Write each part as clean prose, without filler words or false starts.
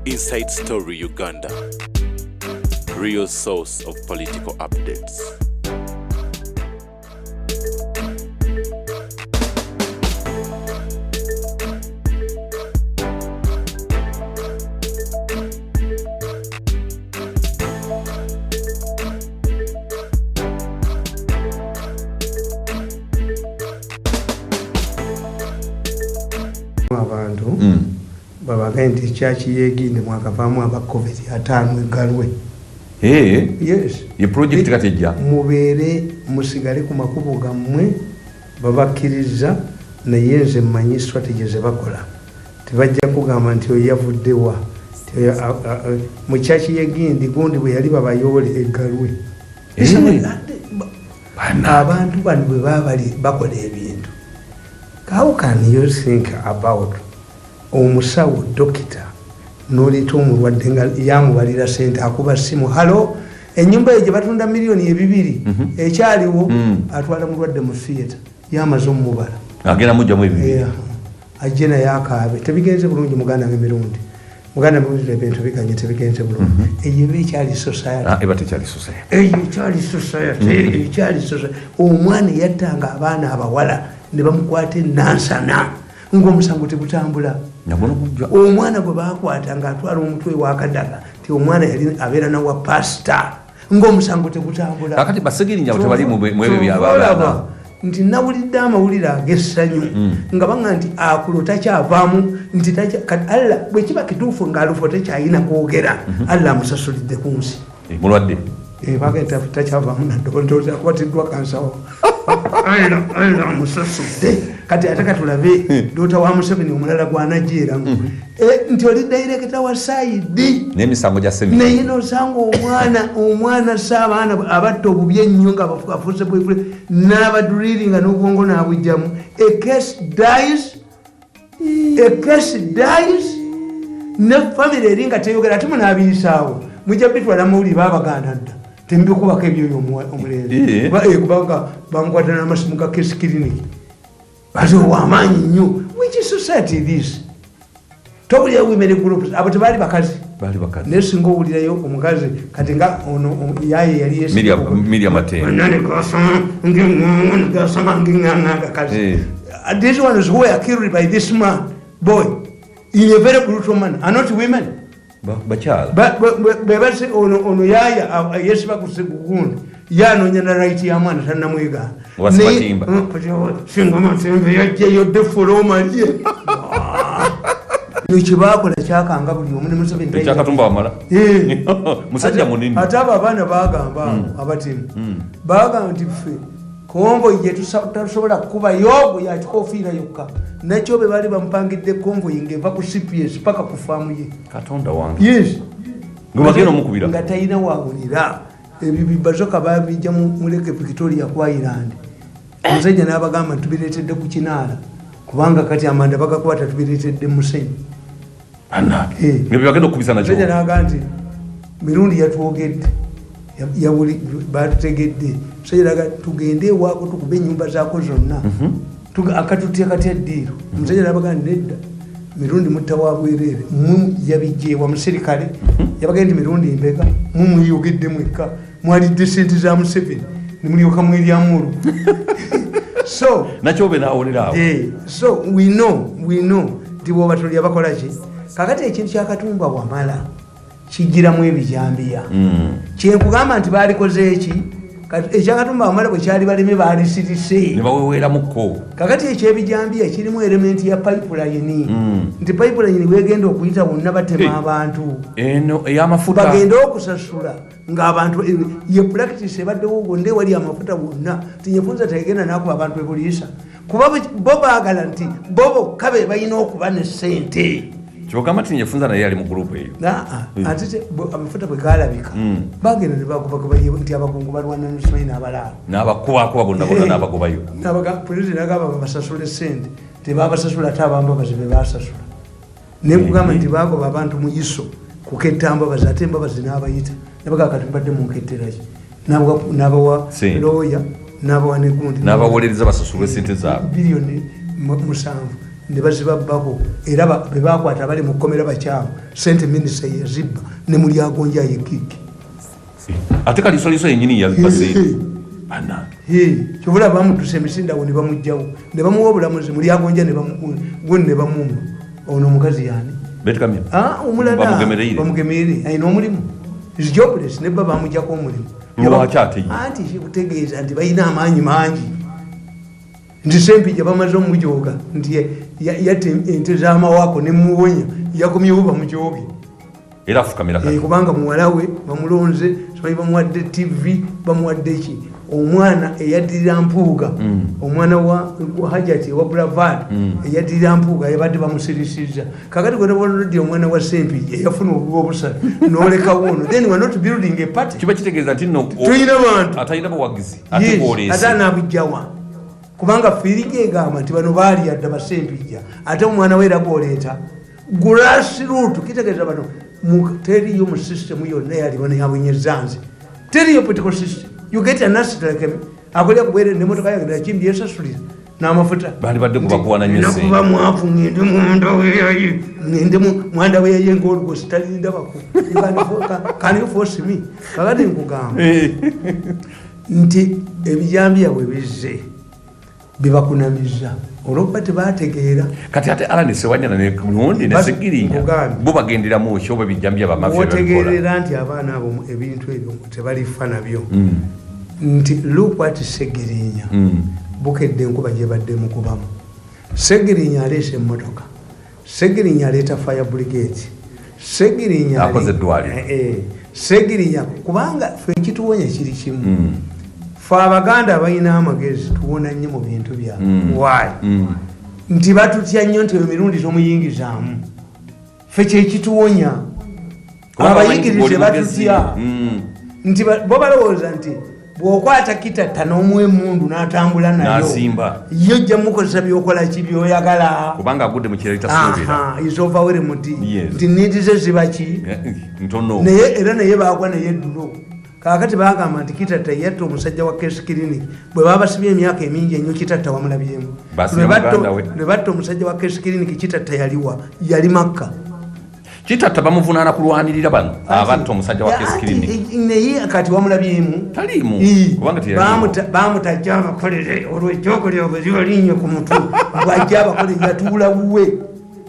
Inside Story Uganda, real source of political updates. Abantu babaga nti Kyeyakoze mwakavaamu aba COVID 5 egalwe. Yes. Ye project katejja. Mubeere musigale ku makubo gammwe babakkiriza naye nze mmanyi strategy ze bakola. Tebajja kugamba nti oyo yavuddewa. Mu Kyeyakoze gundi bwe yali babayoole egalwe. Abantu bano bwe babali bakola ebintu. How can you think about omusawo dokita n'oleeta omulwadde nga yamubalira sente akuba simu halo ennyumba ye gye batunda miliyoni 200 ekyaliwo atwala mulwadde mu theatre yamaze omubala agenda mujjamu ebibiri ajje naye akaabe tebigenze bulungi muganda Mirundi muganda Mirundi ebintu biganye tebigenze bulungi eyo ekyali society eba tekyali society eyo ekyali society omwana yattanga abaana abawala ne bamukwata nansana ng'omusango tegutambula. Omwana gwe baakwata ng'atwala omutwe wakadaga ti omwana yali abeera nawa pasita ng'omusango tegutambula. Kakati basegeri nyabo tebali mu ebyo by'abaana. Nti nawulidde amawulire ag'essanyu nga banga nti akulo takyavaamu nti alla bwe kiba kituufu ng'alufo tekyayina kwogera alla amusasulidde ku nsi. Mulwadde. Baga takyavaamu naddooza akwatiddwa kansawo. Ayina musasudde kati ataka tulabe dota wa Museveni omulala gwanajjeeramu nti oli director wa saidi n'emisango gya semina naye nosanga omwana saabaana abatta obubi ennyo nga afuuse bwefule n'abaduriringa n'obwongo n'abujjamu a case dies ne family eri nga teyogera ate munaabiyisaawo mujja bitwala mawulire baabaganda dda tembikubako ebyo omulenzi kubanga bamukwata n'amasimu ga case clinic ate ow'amaanyi nnyo which society this tobulira women groups abo tebaali bakazi naye singa owulirayo omukazi kati nga ono yaye yali Miriam Matende gasama ng'ing'ang'anga kazi these ones who were killed by this man boy in a very brutal manner are not women bakyala bebase ono yaya yesiba kusegugundi yanoonya na right ya mwana tannamwegana singa Matembe yajjayo defolomalye nekyebakola kyakanga buli omu ne Museveni ekyakatumba wamala musajja munini ate abo abaana bagamba abatimu bagamba nti ffe konvoyi gye tusobola kukubayo bwe yakikofiira yokka nakyo be baali bamupangidde konvoyi ng'eva ku CPS paka ku faamu ye katonda wange yes ngubagenda omukubira nga talina wawulira ebyo bibazoka babijja mu Lake Victoria ku Island omusajja n'abagamba tubireetedde ku kinaala kubanga kati amanda bagakwata tubireetedde musenyu ngebyo bagenda okukubisa nakyo omusajja n'agamba nti Mirundi yatwogedde batutegedde omusajja n'agamba tugende ewaako tukube ennyumba zaako zonna akatuteekatya eddiiro omusajja n'abagamba nedda Mirundi mutta wa bwereere yabijjeewa musirikale yabaga nti Mirundi mbega mumuyogedde mwekka mwalidde sente za Museveni nemulyoka mwiryamu olwo so nakyo be naawuliraawo so we know nti bwoba tulya bakola ki kakati ekintu kyakatumba wamala kijjiramu ebijambiya kyenkugamba nti baalikoze eki ekyakatumba wamala bwe kyali baleme baalisirise ne baweweeramukko kakati ekyebijambiya kirimu elementi ya pipeline nti pipeline wegenda okuyita wonna batema abantu eno ey'amafuta bagenda okusasula ng'abantu ye practice ebaddewo gonde wali amafuta wonna tinyefunza tegenda nakuba abantu ebuliisa kuba bo baagala nti bobo kabe balina okuba ne ssente kyogamba ti nyefunza naye ali mu gurupu eyo ate amafuta bwe gaalabika bagenda ne bagobagoba nti abakungu balwana n'Omusumani n'abalaalo n'abakubakuba bonna n'abagobayo pulezidenti agamba babasasule ssente tebabasasula ate abambabazi be baasasula nekugamba nti bagoba abantu mu iso kuketta mbabazi ate embabazi n'abayita nabaga kati mbadde munketteraki n'abawa looya n'abawa negundi n'abawolereza basasulwe ssente zaabwe biliyoni 7 ne bazibabbako era be bakwata bali mu kkomera bakyamu sente minisita yazibba ne muli agonja yekiki ate kalisoliso yenyini yazibase bana kyobula bamutuse emisindawo ne bamugjawo ne bamuwa obulamuzi muli agonja ne bamumba ono omukazi yani betkamya omulala bamugemerere ayina omulimu is jobless ne baba bamujjako omulimu anti kikutegeeza nti balina amaanyi mangi nti Sempijja bamaze omujooga nti yatte ente z'amawako nemuwonya yakomyewo bamujooge era afukamira kubanga muwala we bamulonze simanyi bamuwadde TV bamuwadde ki omwana eyaddirira mpuuga omwana wa Hajati wa Boulevard eyaddirira mpuuga yabadde bamusirisizza kakati gwe nabaloddi omwana wa Sempijja yafuna obusatu n'olekawo ono then we are not building a party kiba kitegeeza nti no tuyina bantu atayina bawagizi ate bw'oleese ate anaabujjawa kubanga firingi egamba nti bano baali adda ba Sempijja ate omwana we era bw'oleeta grassroot kitegeeza bano teriyo mu system yonna yaliwo neyabwenyezanze teriyo political system you get a nurse like me akolya kubwere nemotoka yange nakimbi yesasulira n'amafuta bali badde kubakuwana nyese nakuba mwafu ngende mwanda weyaye ng'olugosi talinda bako can you force me kakati nkugamba nti ebijambiya bwe bizze bibakunamiza olwokuba tebategeera kati ate alanise wanyana Mirundi ne Segirinya bo bagenderamu ekyo bwe bijjambya bamafya otegeerera nti abaana abo ebintu ebyo tebalifa nabyo nti look what Segirinya bukedde enkuba gye badde mukubamu Segirinya aleese emmotoka Segirinya aleeta fire brigade Segirinya akoze eddwaliro Segirinya kubanga ffe ekituwonya kiri kimu fe Abaganda abalina amagezi tuwona nnyo mu bintu byabwe why nti batutya nnyo nti Mirundi tomuyingizaamu ffe kyekituwonya abayigirize batutya nti bo balowooza nti bw'okwata kitatta n'omwemundu n'atambula nayo yo ojja mukozesa byokola ki byoyagala kubanga agudde mu kirali tasuubira isovawere muti nti niidi ze ziba ki ntono naye era naye baagwa naye eddulo kaakati bagamba nti kitatta yatta omusajja wa Case Clinic bwe baba basibye emyaka emingi ennyo kitatta wamulabyemu lwe batta omusajja wa Case Clinic kitatta yaliwa yali Makka kitatta bamuvunaana kulwanirira bano abatta omusajja wa Case Clinic naye kati wamulabyemu taliimu kubanga bamutajja abakolere olw'ekyokolera bweziba linnyo ku mutwe bwajja abakolere yatuula wuwe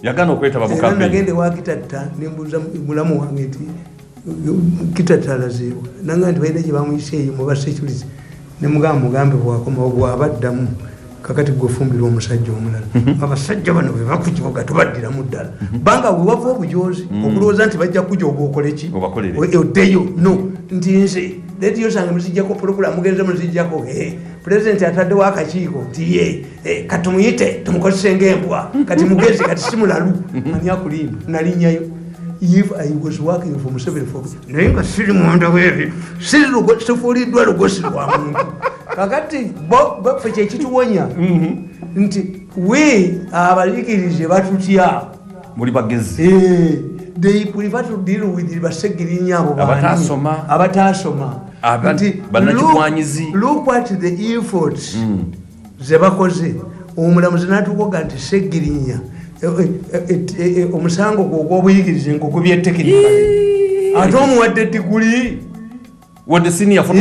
yagana okwetaba mu kampeni nagende wa kitatta nembuuza mulamu wange nti kitatta alazeewa nanga nti balina gye bamuyise eyo muba security nemugamba mugambe bwakomawo bwabaddamu kakati gwefumbirwa omusajja omulala abasajja bano bwe bakukibuga tubaddiramu ddala banga bwe wava obujozi okulowooza nti bajja kujja oba okoleki oddeyo no nti nze lediyo zange muzijjako pulogulamu mugenze muzijjako pulezidenti ataddewo akakiiko nti ye katumuyite tumukozese ng'embwa kati mugezi kati simulalu ani akulimba nalinnyayo if I was working for Museveni for naye nga siri mwanda weebi sifuuliddwa lugosi lwa muntu kakati ffe kyekituwonya nti we abalikirize batutya muli bagezi they prefer to deal with Basegirinya abo abatasoma bannakigwanyizi look at the efforts ze bakoze omulamuzi n'atukoga nti Segirinya omusango gw'obuyigirize ng'ogubye tekinikali ate omuwadde diguli wadde senior photo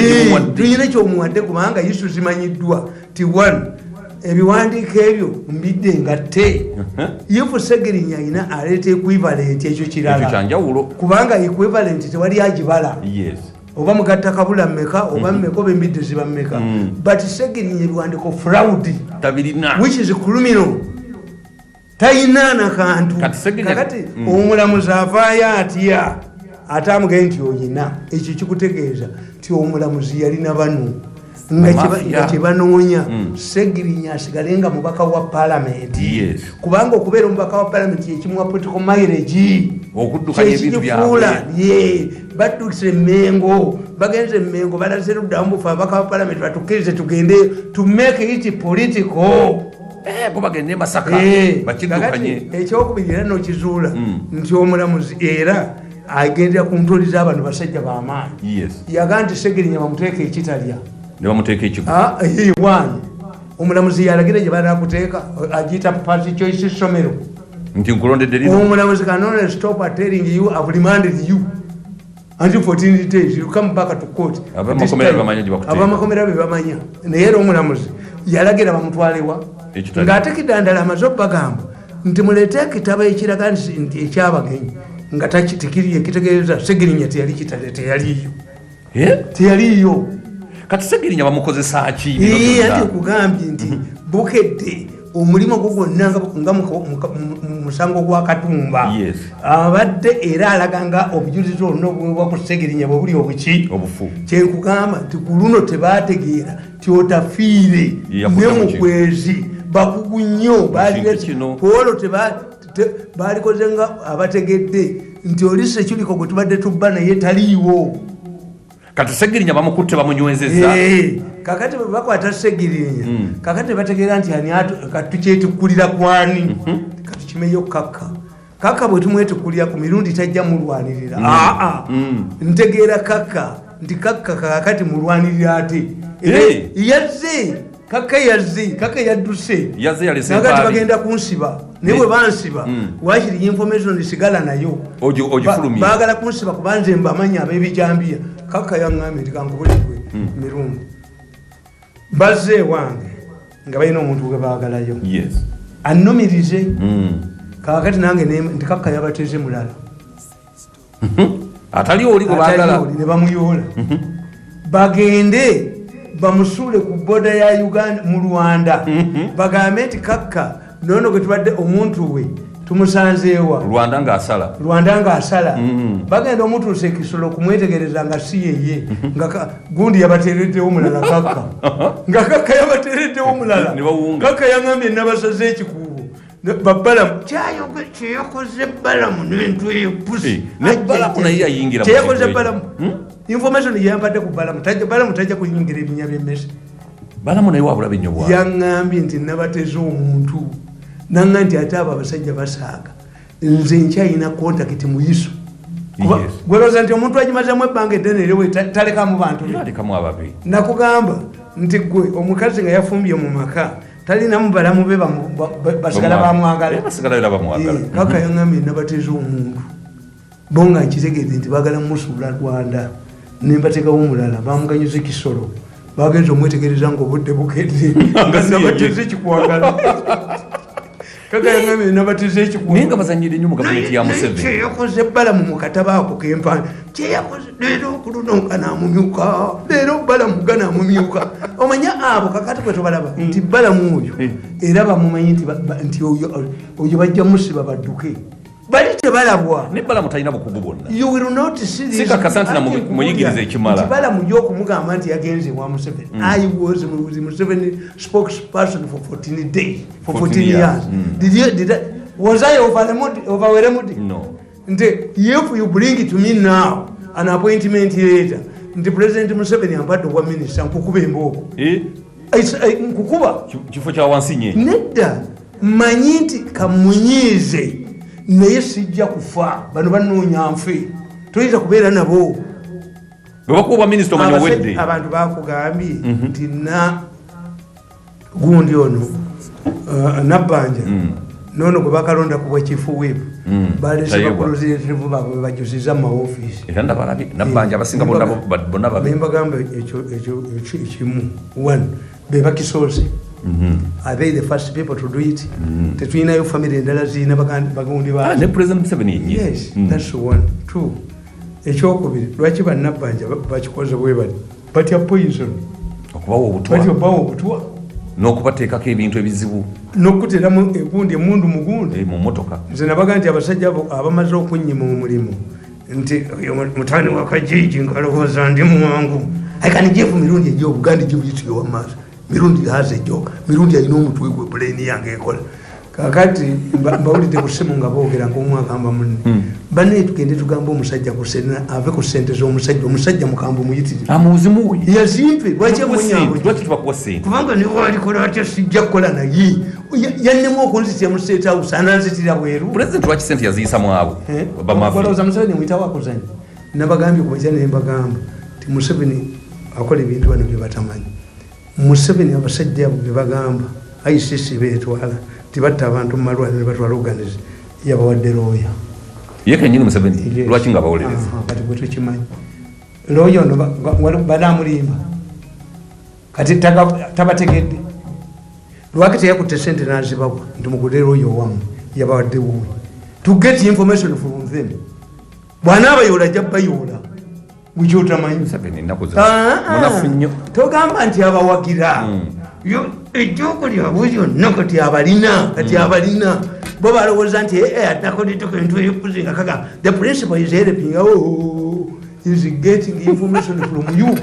tuyina ekyomuwadde kubanga isu zimanyiddwa ti one ebiwandiiko ebyo mbidde ngatte ifu Segirinya ayina aleeta equivalent ekyo kirala kubanga equivalent tewali agibala oba mugatta kabula mmeka oba mmeka oba embidde ziba mmeka but Segirinya ebiwandiiko fraud which is criminal tayina nakantu kakati omulamuzi avaayo atya ate amugee nti oyina ekyo kikutegeeza nti omulamuzi yalina bano nga kyebanoonya Segirinya asigale nga mubaka wa palamenti kubanga okubeera omubaka wa palamenti yekimuwa political mileage kyekifuula baddukisa emengo bagenze emengo balaze luddamu bufa abaka wa palamenti batukkirize tugende to make it political bo bagende Masaka bakiddukanye ekyokubiri era nokizuula nti omulamuzi era agendera ku ntoli z'abantu basajja b'amaanyi yagaa nti Segirinya bamuteeka ekitalya ne bamuteeka ekigo omulamuzi yalagira gye banakuteeka agiyita party choice somero nti nkulondedde lino omulamuzi can't stop telling you I've remanded you until 14 days you come back to court abamakomera bebamanya naye era omulamuzi yalagira bamutwalewa ng'ate kidandala amaze okubagamba nti muleete ekitabo ekiraga nti ekyabagenyi nga takiriyo kitegeeza Segirinya teyaliyo kati Segirinya bamukozesa ki ati okugambye nti bukedde omulimu gwo gwonna nga musango gwa Katumba abadde era alaga nga obujulizi oluna obubwa ku Segirinya bwe buli obufu kyenkugamba nti ku luno tebaategeera ti otafiire ne mukwezi bakugu nnyo olwo baalikoze nga abategedde nti oli Sekiliko gwe tubadde tubba naye taliiwo kati Segirinya bamukutte bamunywezeza kakati bwe bakwata Segirinya kakati bategeera nti tukyetukkulira kwani katukimeyo Kaka bwe tumwetukkulira ku mirundi tajja mulwanirira ntegeera Kaka nti Kaka kakati mulwanirira ate yazze Kaka yadduse nakati bagenda kunsiba naye bwe bansiba wakiri information sigala nayo baagala kunsiba kuba nze mbamanya ab'ebijambiya Kaka yaŋŋambye nti kankubulirwe Mirundi bazze wange nga balina omuntu gwe baagalayo annumirize kakati nange nti Kaka yabateze mulala atali oli gwe baagala ne bamuyoola bagende bamusuule ku boda ya Uganda mu Rwanda bagambe nti Kaka nono gwe tubadde omuntu we tumusanzeewa Rwanda ng'asala bagenda omutuusa ekisolo kumwetegereza nga si yeye nga gundi yabateereddewo mulala Kaka nga Kaka yabateereddewo mulala Kaka yaŋŋambye nabasaze ekikuubo Balaam kyeyakoze Balaam n'entwe pusi kyeyakoze Balaam information yampadde ku Balaam tajja kuyingira ebinya by'emmese Balaam naye wabula binnyo bwawe yaŋŋambye nti nabateze omuntu nanga nti ate abo abasajja basaaga nze nkyayina kontakiti mu Isu gwelooza nti omuntu agimazamu ebbanga eddene erewe talekamu bantu nakugamba nti gwe omukazi nga yafumbye mu maka talinamu balamu be basigala bamwagala Kaka yaŋŋambye nabateze omuntu bo nga nkitegeeze nti baagala mumusuula Rwanda nembateekawo omulala bamuganyuza ekisolo bagenza omwetegereza nga obudde bukedde nga nabateze ekikwagala Kaka yaŋŋambye nabateze ekikwagala nga bazanyire nnyo mu gavumenti ya Museveni kyeyakoze Balaam mu katabo ako kempana kyeyakoze leero okuluno kanamumyuka leero Balaam ganamumyuka omanya abo kakati kwe tobalaba nti Balaam oyo era bamumanyi nti oyo bajja musiba badduke bali tebalabwa ne Balaam talina bukugu bonna you will not see this sikakasa nti namuyigiriza ekimala Balaam gy'okumugamba nti yagenze wa Museveni I was Museveni spokesperson for 14 days for 14 years was I overwhelmed? No. If you bring it to me now an appointment later nti President Museveni ampadde obwa minisita nkukuba emboko nkukuba kifo kya wansi nye nedda manyi nti kamunyiize naye sijja kufa bano banoonya nfe toyinza kubeera nabo bwebakuba minisita omanyi owedde abantu bakugambye nti gundi ono Nabbanja nono gwe bakalonda ku bwekifu weebu balese bakuloziretivu baabwe bebajusiza mu maofiisi era ndabalabi Nabbanja abasinga bonna babi nembagamba ekyo ekimu one bebakisoose are they the first people to do it tetulinayo family endala zirina bagundi ba ne President Museveni yes that's one two ekyokubiri lwaki bannabbanja bakikoze bwe bali batya poison okubawa obutwa n'okubateekako ebintu ebizibu n'okuteramu egundi emundu mugundi mu mmotoka nze nabaga nti abasajja abo abamaze okunnyima omulimu nti mutani wa Kajiji nkalowooza ndi mwangu aikanijefu mirundi egy'Obuganda gy'obuyitire wamaaso mirundi haza ejjoka mirundi alina omutwe gwe buleni yange ekola kakati mbawulidde ku ssimu nga boogera ng'omwagamba munne banne tugende tugamba omusajja kusena ave ku ssente z'omusajja mukamba omuyitire amuzimu yazimpe lwaki lwaki tubakuwa ssente kubanga niwe alikola atya sijja kukola naye yannemu okunzitira mu state house ananzitira bweru pulezidenti lwaki ssente yaziyisamu abo balowooza Museveni mwitawo akuzanya nabagambye kubaja naye mbagamba ti Museveni akola ebintu bano bye batamanyi Museveni abasajja abo bye bagamba ICC beetwala tibatta abantu mu malwaliro ne batwala organize yabawadde looya ye kenyini Museveni lwaki nga bawolereza kati bwe tukimanyi looya ono banaamulimba kati tabategedde lwaki teyakutte sente n'azibabwa nti mugule looya owamu yabawadde wuwe to get information from them bw'anaabayoola ajja bayoola bwekyotamanyi munafu nnyo togamba nti abawagira ejjoko lyabwe lyonna kati abalina bo balowooza nti atakodetokentuekuzinga Kaka the principle is helping is getting information from you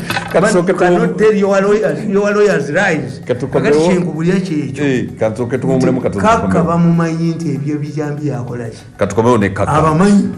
cannot tell your lawyers lies kakati kyenkubulya kyekyo Kaka bamumanyi nti ebyo bijambi yakolaki katukomewo ne Kaka abamanyi